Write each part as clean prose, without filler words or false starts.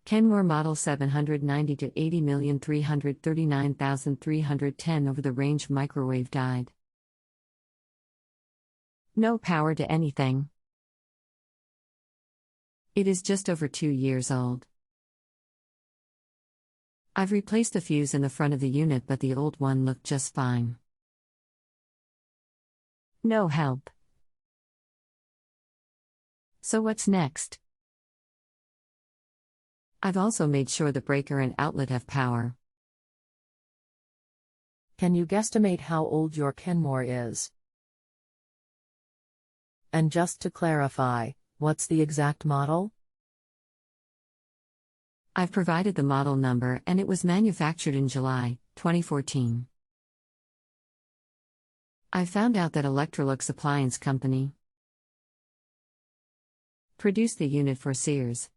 Kenmore model 790 to 80,339,310 over the range microwave died. No power to anything. It is just over 2 years old. I've replaced the fuse in the front of the unit, but the old one looked just fine. No help. So what's next? I've also made sure the breaker and outlet have power. Can you guesstimate how old your Kenmore is? And just to clarify, what's the exact model? I've provided the model number, and it was manufactured in July 2014. I found out that Electrolux Appliance Co. produced the unit for Sears.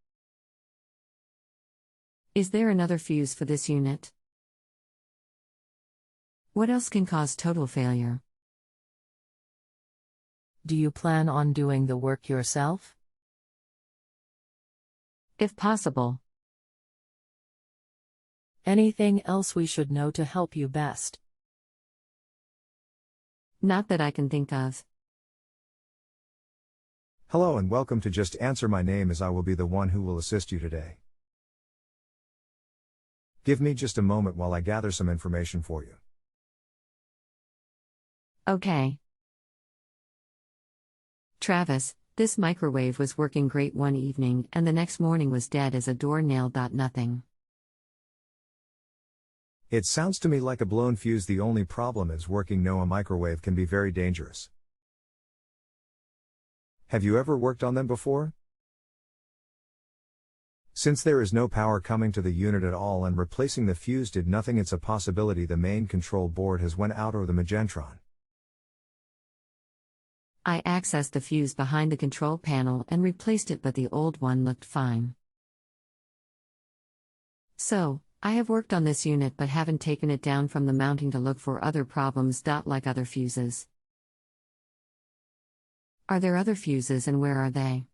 Is there another fuse for this unit? What else can cause total failure? Do you plan on doing the work yourself? If possible. Anything else we should know to help you best? Not that I can think of. Hello and welcome to Just Answer. My name is I will be the one who will assist you today. Give me just a moment while I gather some information for you. Okay. Travis, this microwave was working great one evening and the next morning was dead as a doornail. Nothing. It sounds to me like a blown fuse. The only problem is working. No, a microwave can be very dangerous. Have you ever worked on them before? Since there is no power coming to the unit at all and replacing the fuse did nothing, it's a possibility the main control board has went out or the magnetron. I accessed the fuse behind the control panel and replaced it, but the old one looked fine. So, I have worked on this unit but haven't taken it down from the mounting to look for other problems. Like other fuses. Are there other fuses and where are they?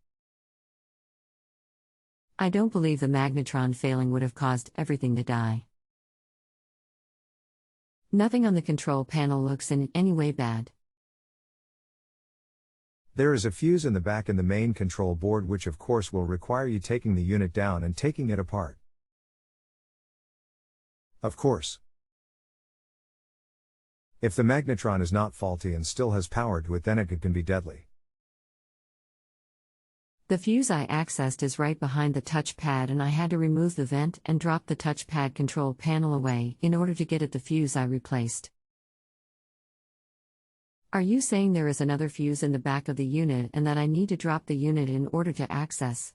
I don't believe the magnetron failing would have caused everything to die. Nothing on the control panel looks in any way bad. There is a fuse in the back in the main control board, which of course will require you taking the unit down and taking it apart. Of course. If the magnetron is not faulty and still has power to it, then it can be deadly. The fuse I accessed is right behind the touchpad, and I had to remove the vent and drop the touchpad control panel away in order to get at the fuse I replaced. Are you saying there is another fuse in the back of the unit and that I need to drop the unit in order to access?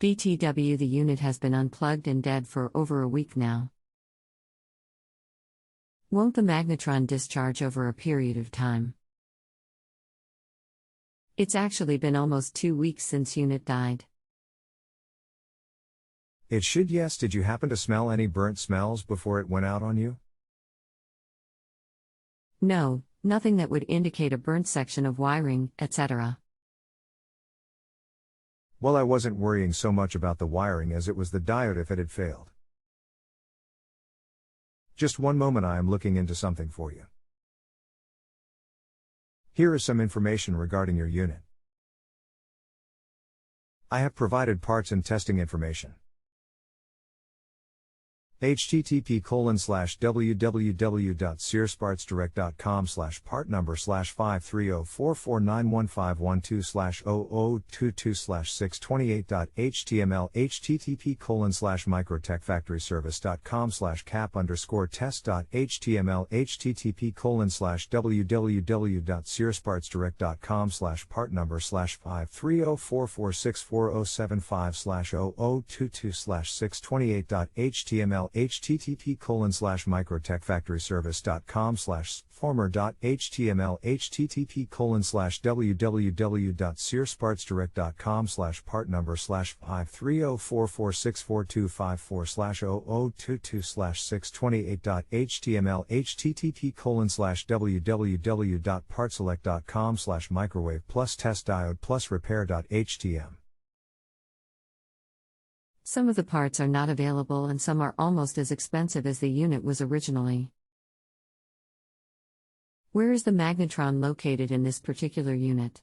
BTW, the unit has been unplugged and dead for over a week now. Won't the magnetron discharge over a period of time? It's actually been almost 2 weeks since unit died. It should, yes. Did you happen to smell any burnt smells before it went out on you? No, nothing that would indicate a burnt section of wiring, etc. Well, I wasn't worrying so much about the wiring as it was the diode if it had failed. Just one moment, I am looking into something for you. Here is some information regarding your unit. I have provided parts and testing information. http://www.searspartsdirect.com/part number /53044915112/0022/628.html http://microtechfactoryservice.com/cap_test.html http://www.searspartsdirect.com/part number /53044640755/0022/628.html http://microtechfactoryservice.com/former.html http://www.searspartsdirect.com/part number /530446425/0022/628.html http://www.partselect.com/microwave plus test diode plus repair.htm Some of the parts are not available and some are almost as expensive as the unit was originally. Where is the magnetron located in this particular unit?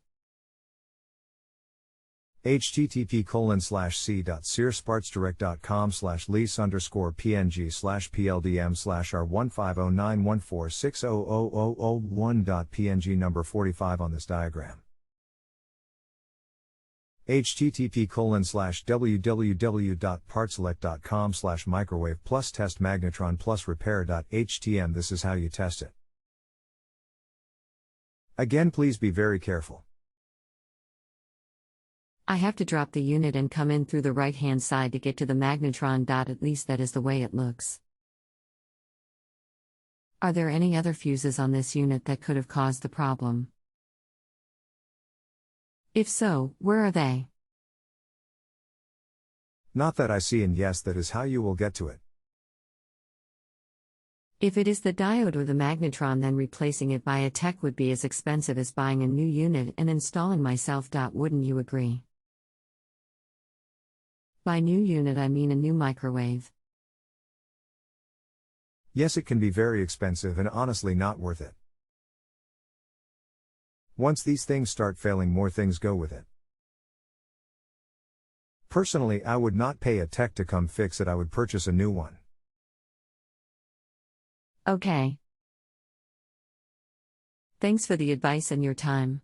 http://c.searspartsdirect.com/lease_png/p.ldm/r15091460001.png number 45 on this diagram. http://www.partselect.com/microwave plus test magnetron plus repair.htm. This is how you test it. Again, please be very careful. I have to drop the unit and come in through the right-hand side to get to the magnetron. At least that is the way it looks. Are there any other fuses on this unit that could have caused the problem? If so, where are they? Not that I see, and yes, that is how you will get to it. If it is the diode or the magnetron, then replacing it by a tech would be as expensive as buying a new unit and installing myself. Wouldn't you agree? By new unit I mean a new microwave. Yes, it can be very expensive and honestly not worth it. Once these things start failing, more things go with it. Personally, I would not pay a tech to come fix it, I would purchase a new one. Okay. Thanks for the advice and your time.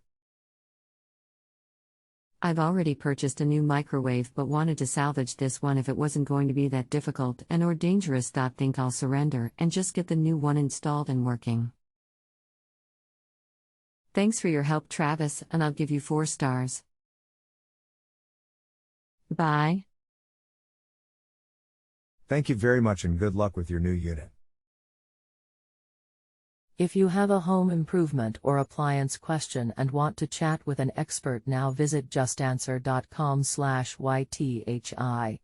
I've already purchased a new microwave but wanted to salvage this one if it wasn't going to be that difficult and or dangerous. Think I'll surrender and just get the new one installed and working. Thanks for your help, Travis, and I'll give you 4 stars. Bye. Thank you very much and good luck with your new unit. If you have a home improvement or appliance question and want to chat with an expert, now visit justanswer.com/ythi.